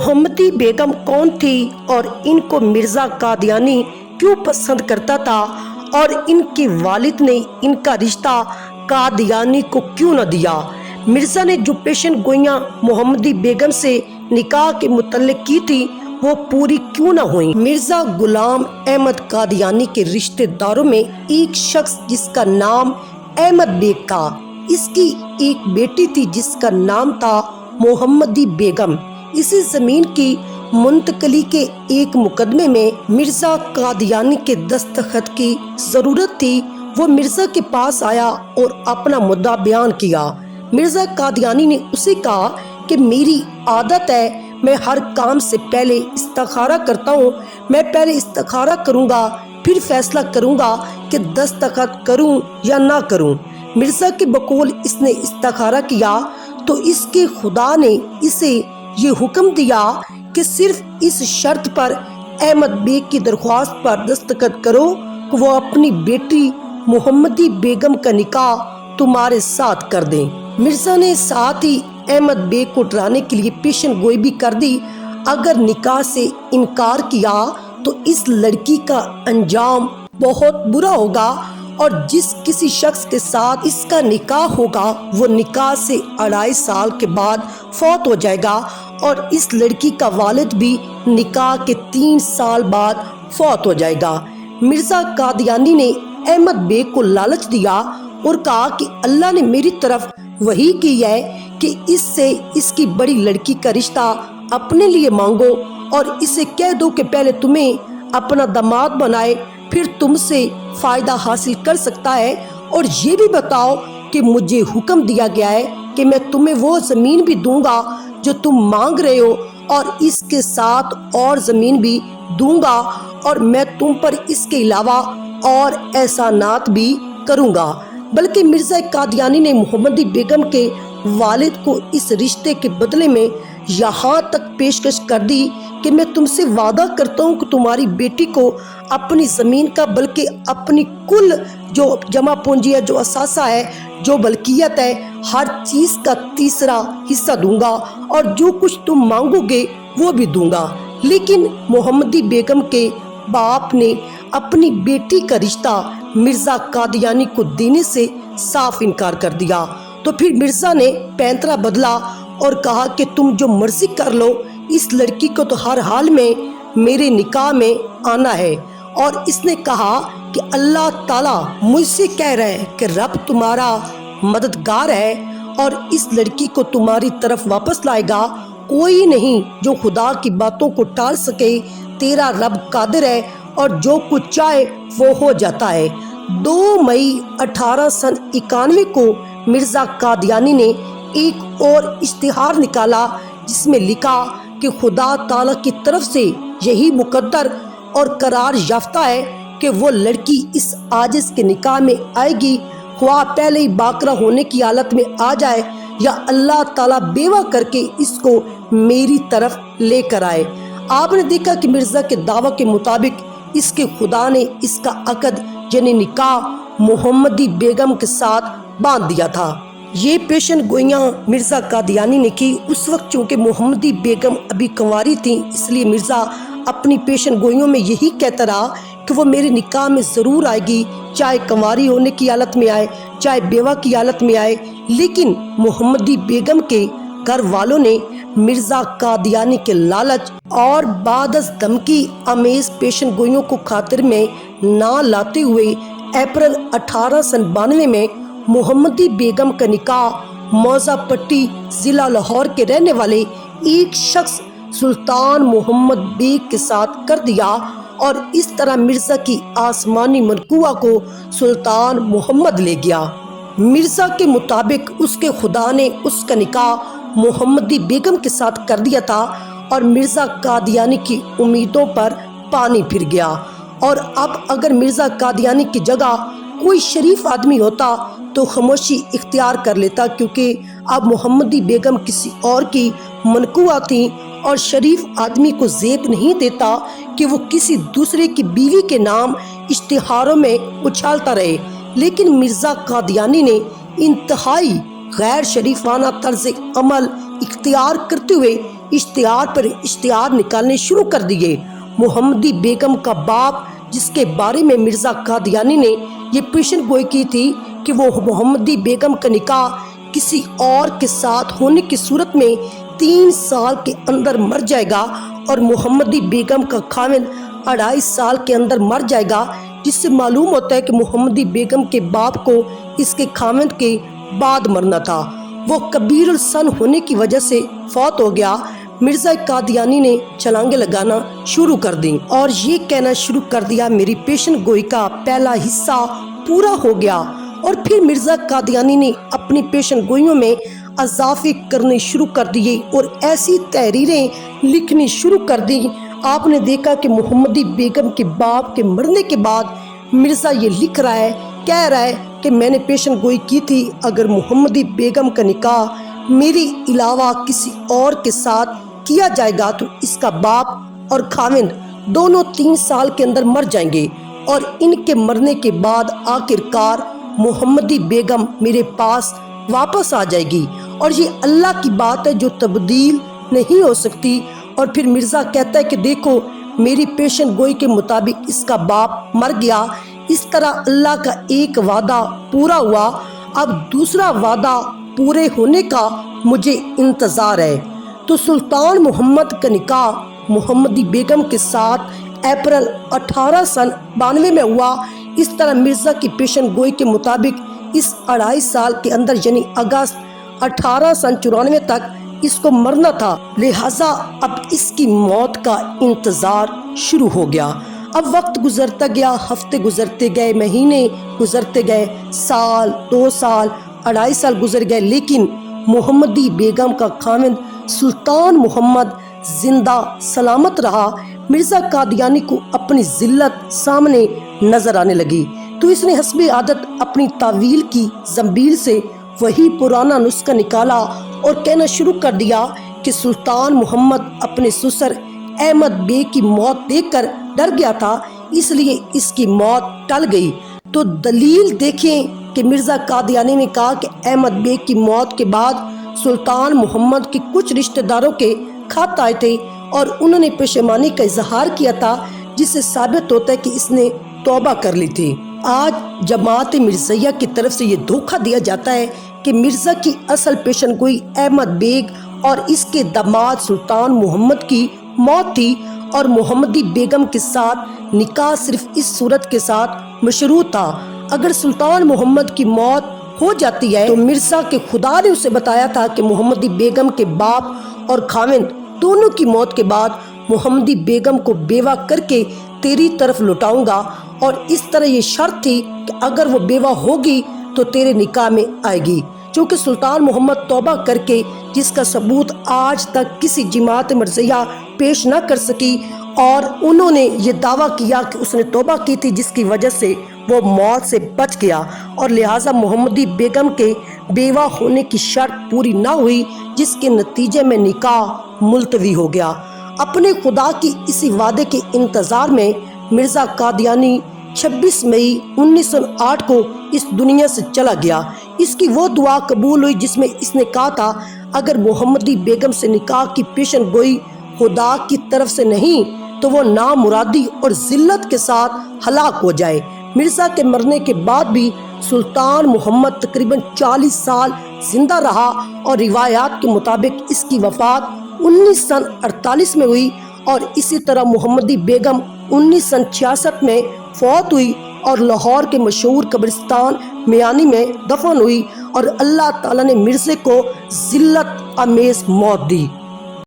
मोहम्मदी बेगम कौन थी और इनको मिर्जा कादियानी क्यों पसंद करता था और इनके वालिद ने इनका रिश्ता कादियानी को क्यों न दिया। मिर्जा ने जो पेशन गोइयां मोहम्मदी बेगम से निकाह के मुतल्लिक की थी वो पूरी क्यों न हुई। मिर्जा गुलाम अहमद कादियानी के रिश्तेदारों में एक शख्स जिसका नाम अहमद बेग था, इसकी एक बेटी थी जिसका नाम था मोहम्मदी बेगम। इसी जमीन की मुंतकली के एक मुकदमे में मिर्जा कादियानी के दस्तखत की जरूरत थी। वो मिर्जा के पास आया और अपना मुद्दा बयान किया। मिर्जा कादियानी ने उसे कहा कि मेरी आदत है, मैं हर काम से पहले इस्तिखारा करता हूँ। मैं पहले इस्तिखारा करूँगा, फिर फैसला करूँगा कि दस्तखत करूँ या ना करूँ। मिर्जा के बकौल इसने इस्तिखारा किया तो इसके खुदा ने इसे ये हुक्म दिया कि सिर्फ इस शर्त पर अहमद बेग की दरख्वास्त पर दस्तखत करो कि वो अपनी बेटी मोहम्मदी बेगम का निकाह तुम्हारे साथ कर दें। मिर्जा ने साथ ही अहमद बेग को डराने के लिए पेशन गोई भी कर दी। अगर निकाह से इनकार किया तो इस लड़की का अंजाम बहुत बुरा होगा और जिस किसी शख्स के साथ इसका निकाह होगा वो निकाह से 2.5 साल के बाद फौत हो जाएगा और इस लड़की का वालिद भी निकाह के 3 साल बाद फौत हो जाएगा। मिर्जा कादियानी ने अहमद बेग को लालच दिया और कहा कि अल्लाह ने मेरी तरफ वही की है कि इससे इसकी बड़ी लड़की का रिश्ता अपने लिए मांगो और इसे कह दो कि पहले तुम्हें अपना दामाद बनाए, फिर तुमसे फायदा हासिल कर सकता है। और ये भी बताओ कि मुझे हुक्म दिया गया है कि मैं तुम्हें वो जमीन भी दूंगा जो तुम मांग रहे हो और इसके साथ और जमीन भी दूंगा और मैं तुम पर इसके अलावा और एहसानात भी करूंगा। बल्कि मिर्जा कादियानी ने मोहम्मदी बेगम के वालिद को इस रिश्ते के बदले में यहाँ तक पेशकश कर दी कि मैं तुमसे वादा करता हूँ कि तुम्हारी बेटी को अपनी ज़मीन का बल्कि अपनी कुल जो जमा पूंजी है, जो असासा है, जो बल्कियत है, हर चीज़ का 3रा हिस्सा दूंगा और जो कुछ तुम मांगोगे वो भी दूंगा। लेकिन मोहम्मदी बेगम के बाप ने अपनी बेटी का रिश्ता मिर्जा कादियानी को देने से साफ इनकार कर दिया। तो फिर मिर्जा ने पैंतरा बदला और कहा कि तुम जो मर्जी कर लो, इस लड़की को तो हर हाल में मेरे निकाह में आना है। और इसने कहा कि अल्लाह ताला मुझसे कह रहा है कि रब तुम्हारा मददगार है और इस लड़की को तुम्हारी तरफ वापस लाएगा। कोई नहीं जो खुदा की बातों को टाल सके। तेरा रब कादिर है और जो कुछ चाहे वो हो जाता है। 2 मई 1891 को मिर्जा कादियानी ने एक और इश्तिहार निकाला जिसमें लिखा कि खुदा ताला की तरफ से यही मुकद्दर और करार याफ्ता है कि वो लड़की इस आजिज के निकाह में आएगी, ख्वाह पहले ही बाकरा होने की हालत में आ जाए या अल्लाह ताला बेवा करके इसको मेरी तरफ लेकर आए। आपने देखा कि मिर्जा के दावा के मुताबिक इसके खुदा ने इसका अकद यानी निकाह मोहम्मदी बेगम के साथ बांध दिया था। ये पेशन गोइयां मिर्जा कादियानी ने की। उस वक्त चूँकि मोहम्मदी बेगम अभी कंवारी थी, इसलिए मिर्जा अपनी पेशन गोइयों में यही कहता रहा कि वो मेरे निकाह में ज़रूर आएगी, चाहे कंवारी होने की हालत में आए, चाहे बेवा की हालत में आए। लेकिन मोहम्मदी बेगम के घर वालों ने मिर्जा कादियानी के लालच और बादस धमकी अमेज पेशन गोइयों को खातिर में ना लाते हुए अप्रैल 1892 में मोहम्मदी बेगम का निकाह मौजा पट्टी जिला लाहौर के रहने वाले एक शख्स सुल्तान मोहम्मद बेग के साथ कर दिया और इस तरह मिर्जा की आसमानी मनकुआ को सुल्तान मोहम्मद ले गया। मिर्जा के मुताबिक उसके खुदा ने उसका निकाह मोहम्मदी बेगम के साथ कर दिया था और मिर्जा कादियानी की उम्मीदों पर पानी फिर गया। और अब अगर मिर्जा कादियानी की जगह कोई शरीफ आदमी होता तो खामोशी इख्तियार कर लेता, क्योंकि अब मोहम्मदी बेगम किसी और की मनकुआ थी और शरीफ आदमी को ज़ेब नहीं देता कि वो किसी दूसरे की बीवी के नाम इश्तिहारों में उछालता रहे। लेकिन मिर्जा कादियानी ने इंतहाई गैर शरीफाना तर्ज अमल इख्तियार करते हुए اشتہار پر اشتہار نکالنے شروع کر دیے۔ محمدی بیگم کا باپ، جس کے بارے میں مرزا قادیانی نے یہ پیشن گوئی کی تھی کہ وہ محمدی بیگم کا نکاح کسی اور کے ساتھ ہونے کی صورت میں 3 سال کے اندر مر جائے گا اور محمدی بیگم کا خاوند 2.5 سال کے اندر مر جائے گا، جس سے معلوم ہوتا ہے کہ محمدی بیگم کے باپ کو اس کے خاوند کے بعد مرنا تھا۔ وہ کبیر السن ہونے کی وجہ سے فوت ہو گیا۔ مرزا قادیانی نے چھلانگیں لگانا شروع کر دیں اور یہ کہنا شروع کر دیا میری پیشن گوئی کا پہلا حصہ پورا ہو گیا۔ اور پھر مرزا قادیانی نے اپنی پیشن گوئیوں میں اضافے کرنے شروع کر دیے اور ایسی تحریریں لکھنی شروع کر دی۔ آپ نے دیکھا کہ محمدی بیگم کے باپ کے مرنے کے بعد مرزا یہ لکھ رہا ہے، کہہ رہا ہے کہ میں نے پیشن گوئی کی تھی اگر محمدی بیگم کا نکاح میرے علاوہ کسی اور کے ساتھ کیا جائے گا تو اس کا باپ اور خاوند دونوں 3 سال کے اندر مر جائیں گے، اور ان کے مرنے کے بعد آخرکار محمدی بیگم میرے پاس واپس آ جائے گی، اور یہ اللہ کی بات ہے جو تبدیل نہیں ہو سکتی۔ اور پھر مرزا کہتا ہے کہ دیکھو میری پیشن گوئی کے مطابق اس کا باپ مر گیا، اس طرح اللہ کا ایک وعدہ پورا ہوا، اب دوسرا وعدہ پورے ہونے کا مجھے انتظار ہے۔ تو سلطان محمد کا نکاح محمدی بیگم کے ساتھ اپریل 18 سن 92 میں ہوا۔ اس طرح مرزا کی پیشن گوئی کے مطابق اس 2.5 سال کے اندر یعنی اگست 18 سن 94 تک اس کو مرنا تھا، لہٰذا اب اس کی موت کا انتظار شروع ہو گیا۔ اب وقت گزرتا گیا، ہفتے گزرتے گئے، مہینے گزرتے گئے، سال، 2 سال، 2.5 سال گزر گئے، لیکن محمدی بیگم کا خاوند سلطان محمد زندہ سلامت رہا۔ مرزا قادیانی کو اپنی ذلت سامنے نظر آنے لگی تو اس نے حسب عادت اپنی تعویل کی زنبیل سے وہی پرانا نسخہ نکالا اور کہنا شروع کر دیا کہ سلطان محمد اپنے سسر احمد بیگ کی موت دیکھ کر ڈر گیا تھا، اس لیے اس کی موت ٹل گئی۔ تو دلیل دیکھیں کہ مرزا قادیانی نے کہا کہ احمد بیگ کی موت کے بعد سلطان محمد کے کچھ رشتہ داروں کے خط آئے تھے اور انہوں نے پشیمانی کا اظہار کیا تھا، جس سے ثابت ہوتا ہے کہ اس نے توبہ کر لی تھی۔ آج جماعت مرزیہ کی طرف سے یہ دھوکہ دیا جاتا ہے کہ مرزا کی اصل پیشن گوئی احمد بیگ اور اس کے داماد سلطان محمد کی موت تھی، اور محمدی بیگم کے ساتھ نکاح صرف اس صورت کے ساتھ مشروط تھا، اگر سلطان محمد کی موت ہو جاتی ہے تو مرزا کے خدا نے اسے بتایا تھا کہ محمدی بیگم کے باپ اور خاوند دونوں کی موت کے بعد محمدی بیگم کو بیوہ کر کے تیری طرف لوٹاؤں گا، اور اس طرح یہ شرط تھی کہ اگر وہ بیوہ ہوگی تو تیرے نکاح میں آئے گی۔ چونکہ سلطان محمد توبہ کر کے، جس کا ثبوت آج تک کسی جماعت مرزیہ پیش نہ کر سکی، اور انہوں نے یہ دعویٰ کیا کہ اس نے توبہ کی تھی جس کی وجہ سے وہ موت سے بچ گیا، اور لہٰذا محمدی بیگم کے بیوہ ہونے کی شرط پوری نہ ہوئی، جس کے نتیجے میں نکاح ملتوی ہو گیا۔ اپنے خدا کی اسی وعدے کے انتظار میں مرزا قادیانی 26 مئی 1908 کو اس دنیا سے چلا گیا۔ اس کی وہ دعا قبول ہوئی جس میں اس نے کہا تھا اگر محمدی بیگم سے نکاح کی پیشن گوئی خدا کی طرف سے نہیں تو وہ نامرادی اور ذلت کے ساتھ ہلاک ہو جائے۔ مرزا کے مرنے کے بعد بھی سلطان محمد تقریباً 40 سال زندہ رہا، اور روایات کے مطابق اس کی وفات 19 سن 48 میں ہوئی، اور اسی طرح محمدی بیگم 19 سن 66 میں فوت ہوئی اور لاہور کے مشہور قبرستان میانی میں دفن ہوئی، اور اللہ تعالیٰ نے مرزے کو ذلت آمیز موت دی۔